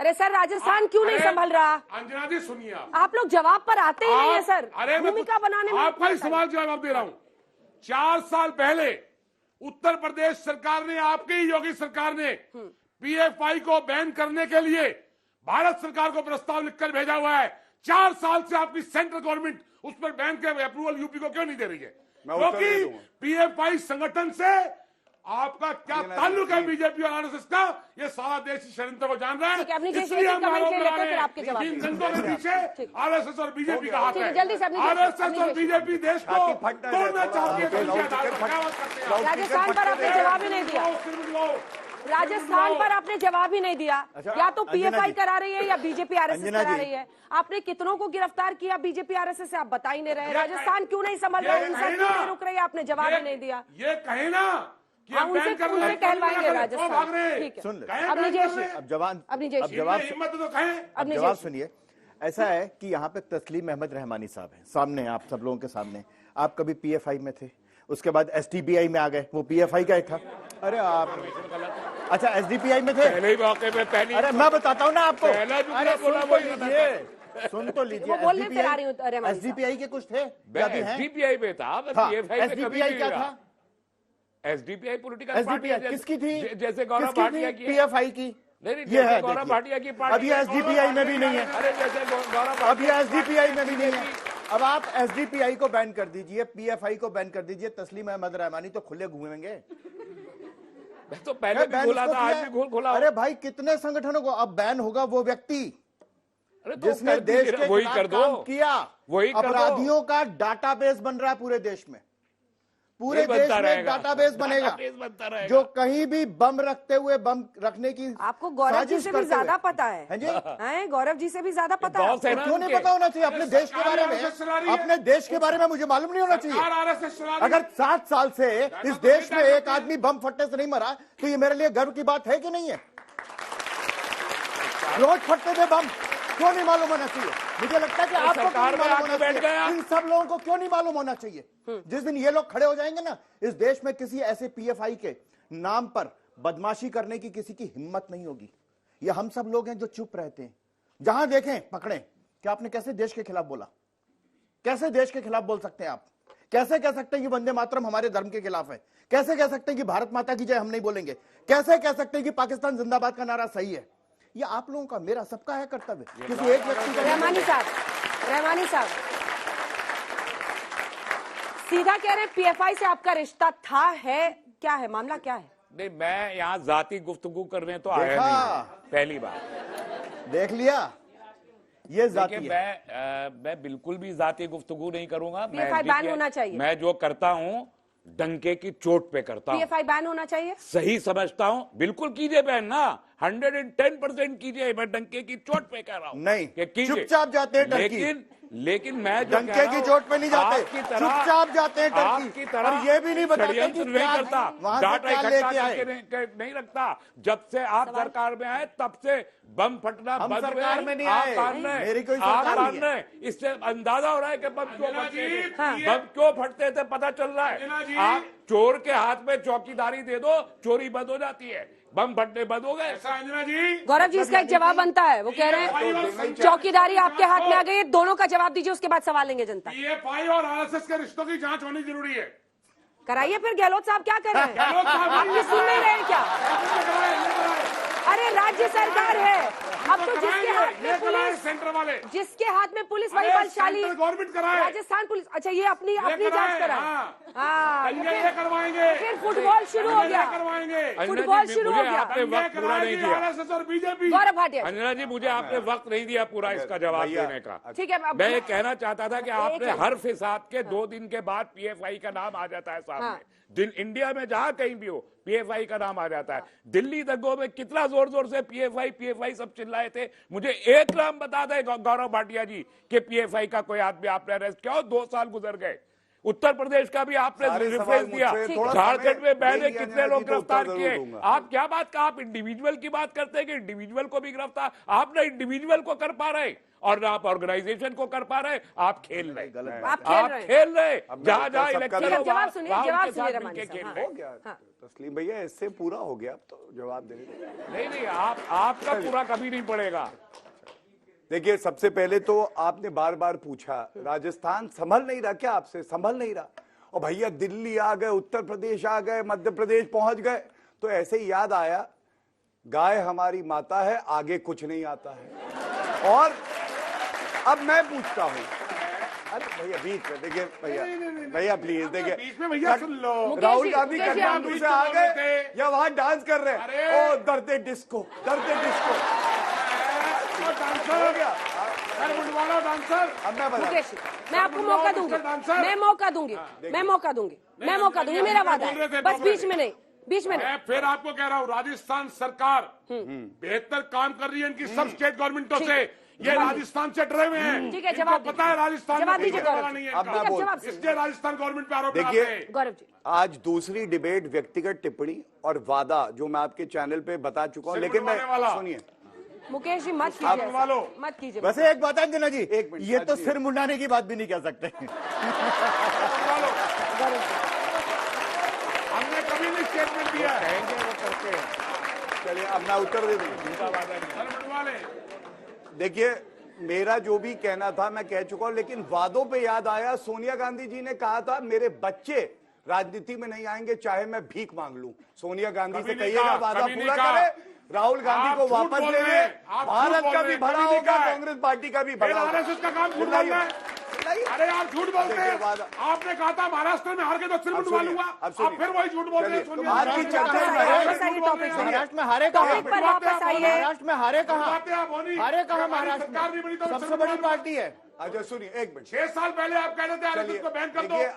अरे सर, राजस्थान क्यों नहीं संभल रहा? अंजना जी सुनिए, आप लोग जवाब पर आते ही नहीं है सर। अरे भूमिका बनाने में आपका ही सवाल जवाब दे रहा हूं। 4 साल पहले उत्तर प्रदेश सरकार ने, आपकी ही योगी सरकार ने पीएफआई को बैन करने के लिए भारत सरकार को प्रस्ताव लिखकर भेजा हुआ है। 4 साल से आपकी सेंट्रल गवर्नमेंट उस पर बैन के अप्रूवल यूपी को क्यों नहीं दे रही है? क्योंकि पीएफआई संगठन से आपका क्या ताल्लुक है बीजेपी और आरएसएस का, ये सारा देश षड्यंत्र को जान रहा है। इसलिए हम आरोप लगा रहे हैं इन दंगों के पीछे आरएसएस और बीजेपी का हाथ है। आरएसएस और बीजेपी देश को तोड़ना चाहती है। राजस्थान पर आपने जवाब ही नहीं दिया। राजस्थान पर आपने जवाब ही नहीं दिया। या तो पीएफआई करा रही है या बीजेपी आरएसएस करा रही है। आपने कितनों को गिरफ्तार किया बीजेपी आरएसएस से, आप बता ही नहीं रहे। राजस्थान क्यों नहीं संभल रहा, हिंसा क्यों नहीं रुक रही है, आपने जवाब ही नहीं दिया। ये कहे ना कि हम उनसे कहलवाएंगे राजस्थान। ठीक है, सुन ले। अब जवाब सुनिए। ऐसा है कि यहाँ पे तस्लीम अहमद रहमानी साहब हैं सामने, आप सब लोगों के सामने। आप कभी पीएफआई में थे, उसके बाद एसडीपीआई में आ गए, वो पीएफआई का ही था। अरे आप अच्छा एसडीपीआई में थे पहले ही मौके पे पहली। अरे मैं बताता हूँ ना आपको, अरे सुन तो लीजिए। एसडीपीआई के कुछ थे, एसडीपीआई में था। एसडीपीआई क्या था? एसडीपीआई पॉलिटिकल एसडीपीआई किसकी थी? जैसे गौरव भाटिया की, पीएफआई की। ये है गौरव भाटिया की पार्टी। अभी एसडीपीआई में भी नहीं है। अरे जैसे गौरव, अभी एसडीपीआई में भी नहीं है। अब आप एसडीपीआई को बैन कर दीजिए, पीएफआई को बैन कर दीजिए, तस्लीम अहमद रहमानी तो खुले घूमेंगे। तो पहले भी खोला था, आज भी खोला। अरे भाई कितने संगठनों को अब बैन होगा? वो व्यक्ति जिसने तो देश के वही कर दो, काम किया। वही कर दो। अपराधियों का डाटाबेस बन रहा है पूरे देश में। पूरे देश में डाटाबेस बनेगा। जो कहीं भी बम रखते हुए, बम रखने की आपको गौरव जी से भी ज्यादा पता है जी? गौरव जी से भी ज्यादा पता है। क्यों नहीं पता होना चाहिए अपने देश के बारे में? अपने देश के बारे में मुझे मालूम नहीं होना चाहिए? अगर 7 साल से इस देश में एक आदमी बम फटने से नहीं मरा तो ये मेरे लिए गर्व की बात है कि नहीं है? रोज फटते थे बम, क्यों नहीं मालूम होना चाहिए? मुझे लगता है कि आपको क्यों नहीं मालूम होना चाहिए? इन सब लोगों को क्यों नहीं मालूम होना चाहिए? जिस दिन ये लोग खड़े हो जाएंगे ना, इस देश में किसी ऐसे पीएफआई के नाम पर बदमाशी करने की किसी की हिम्मत नहीं होगी। ये हम सब लोग हैं जो चुप रहते हैं, जहां देखें पकड़े। क्या आपने कैसे देश के खिलाफ बोला? कैसे देश के खिलाफ बोल सकते हैं आप? कैसे कह सकते हैं कि वंदे मातरम हमारे धर्म के खिलाफ है? कैसे कह सकते हैं कि भारत माता की जय हम नहीं बोलेंगे? कैसे कह सकते हैं कि पाकिस्तान जिंदाबाद का नारा सही है? ये आप लोगों का, मेरा, सबका है कर्तव्य। किसी एक व्यक्ति का। रहमानी साहब सीधा कह रहे, पीएफआई से आपका रिश्ता था, है, क्या है मामला, क्या है? नहीं, मैं यहाँ जाती गुफ्तगू करने तो आया नहीं, पहली बार देख लिया। ये जाती है। मैं बिल्कुल भी जाती गुफ्तगू नहीं करूंगा। पीएफआई बैन होना चाहिए। मैं जो करता हूँ डंके की चोट पे करता हूँ। पीएफआई बैन होना चाहिए, सही समझता हूँ। बिल्कुल कीजिए बैन ना, 110% कीजिए। मैं डंके की चोट पे कह रहा हूँ नहीं, कीजिए। चुपचाप जाते हैं लेकिन मैं डंके की चोट पे नहीं जाते, चुपचाप जाते हैं आपकी तरह। और ये भी नहीं बताते कि नहीं करता, डाटा इकट्ठा करके नहीं रखता। जब से आप सरकार में आए तब से बम फटना बंद सरकार में नहीं आए, मेरी कोई सरकार नहीं है। इससे अंदाजा हो रहा है कि बम क्यों फटते थे, पता चल रहा है। आप चोर के हाथ में चौकीदारी दे दो, चोरी बंद हो जाती है, बम फटने बंद हो गए। अंजना जी, गौरव जी इसका एक जवाब बनता है। वो कह रहे हैं चौकीदारी आपके हाथ में आ गई है, दोनों का जवाब दीजिए, उसके बाद सवाल लेंगे जनता। पीएफआई और आरएसएस के रिश्तों की जांच होनी जरूरी है। कराइए फिर। गहलोत साहब क्या कर रहे हैं? आप सुन नहीं रहे क्या? अरे राज्य सरकार है, अब तो जिसके हाथ में पुलिस, सेंटर वाले जिसके हाथ में पुलिस वही बलशाली। गवर्नमेंट कराए, राजस्थान पुलिस। अच्छा, ये अपनी जांच कराए। हाँ, करवाएंगे। फिर फुटबॉल शुरू हो गया, फुटबॉल शुरू हो गया। आपने वक्त पूरा नहीं दिया। आरएसएस और बीजेपी। गौरव भाटिया, अंजना जी, मुझे आपने वक्त नहीं दिया पूरा इसका जवाब देने का। ठीक है, मैं ये कहना चाहता था कि आपने हर फिसाद के 2 दिन के बाद पीएफआई का नाम आ जाता है सामने। दिन इंडिया में जहां कहीं भी हो पीएफआई का नाम आ जाता है। दिल्ली दंगों में कितना जोर जोर से पीएफआई सब चिल्लाए थे। मुझे एक नाम बता दे गौरव भाटिया जी कि पीएफआई का कोई आदमी आपने अरेस्ट किया हो। 2 साल गुजर गए, उत्तर प्रदेश का भी आपने सारे रेफरेंस सवाल दिया, मुझसे थोड़ा झारखंड में समय मैंने दे दिया कितने जाए लोग जी, तो गिरफ्तार उत्तर किए। जरूर दूंगा। आप क्या बात का, आप इंडिविजुअल की बात करते हैं कि इंडिविजुअल को भी गिरफ्तार, आप ना इंडिविजुअल को कर पा रहे और ना आप ऑर्गेनाइजेशन को कर पा रहे, आप खेल रहे, आप खेल रहे हैं। खेल रहे, अब जहां मैं जहां सबका इलेक्शन जवाब होगा, जवाब सुनिए, वहां जवाब उनके सुनिए साथ रमन मिलके साहब, खेल हाँ। रहे। हो गया तस्लीम भैया, इससे पूरा हो गया, अब तो जवाब देने दीजिए। नहीं आपका पूरा कभी नहीं पड़ेगा। देखिए, सबसे पहले तो आपने बार बार पूछा राजस्थान संभल नहीं रहा क्या, आपसे संभल नहीं रहा, और भैया दिल्ली आ गए, उत्तर प्रदेश आ गए, मध्य प्रदेश पहुंच गए, तो ऐसे ही याद आया गाय हमारी माता है, आगे कुछ नहीं आता है। और अब मैं पूछता हूं, अरे भैया बीच में देखिए, भैया प्लीज देखिए, बीच में भैया सुन लो। राहुल गांधी मुकेश जी, काठमांडू से आ गए या वहां डांस कर रहे हैं, अरे! ओ दर्दे डिस्को, दर्दे डिस्को डांसर हो गया। अरे मुंडवाला डांसर। अब मैं बता, मुकेश जी, मैं आपको मौका दूंगी, मैं मौका दूंगी, मैं मौका दूंगी, मैं मौका दूंगी, मेरा वादा है, बस बीच में नहीं, बीच में नहीं। मैं फिर आपको कह रहा हूँ, राजस्थान सरकार बेहतर काम कर रही है इनकी सब स्टेट गवर्नमेंटों से। ये राजस्थान से डरे हुए हैं। ठीक है, इनको जवाब पता है राजस्थान जवाब में दीजिए कोई गौरव वाला जी। नहीं है अब इनका। मैं बोल- जवाब सुनिए। इसलिए राजस्थान गवर्नमेंट पे आरोप देखिए, लगाते हैं। गौरव जी, आज दूसरी डिबेट व्यक्तिगत टिप्पणी और वादा जो मैं आपके चैनल पे बता चुका हूं, सिर्फ लेकिन मैं बनवाने वाला। सुनिए, मुकेश जी मत आप कीजिए बनवा लो। ऐसा, मत कीजिए। वैसे एक बात है अंजना जी, एक मिनट, ये तो जी। सिर मुंडाने की बात भी नहीं कह सकते। हमने कभी नहीं स्टेटमेंट दिया है। कहेंगे वो करते हैं। चलिए अब मैं उत्तर दे दूंगा। उनका वादा नहीं। अरे मुंडवाले, देखिए, मेरा जो भी कहना था मैं कह चुका हूं, लेकिन वादों पे याद आया, सोनिया गांधी जी ने कहा था मेरे बच्चे राजनीति में नहीं आएंगे चाहे मैं भीख मांग लूं। सोनिया गांधी कभी से नहीं कहिएगा कहा, वादा कभी नहीं पूरा कहा। करे, राहुल गांधी आप को झूठ वापस बोल ले रहे ले, हैं, आप झूठ भारत बोल का रहे भी हैं, भला कभी नहीं होगा, कहा है। कांग्रेस पार्टी का भी भला होगा। आरएसएस का काम झूठ बोलना है। अरे यार झूठ बोलते देखिए, हैं। वादा- आपने कहा था महाराष्ट्र में हार के तो सिर अब मुंडवा सुनिए, लूंगा, अब आप सुनिए। फिर वही झूठ बोल रहे हैं। चलिए, सोनिया आज गांधी की जी। चर्चा आप में- झूठ वापस आइए बोल टॉपिक रहे पे। हैं। महाराष्ट्र में हारे कहाँ? टॉपिक पर वापस आइए। महाराष्ट्र में हारे कहाँ? बातें आप होनी। हारे कहाँ हमारी महाराष्ट्र सरकार नहीं बनी तो में? सबसे बड़ी पार्टी है। अच्छा सुनिए, एक मिनट, 6 साल पहले आप कह रहे थे आरएसएस चलिए, को बैन कर दो। देखिए,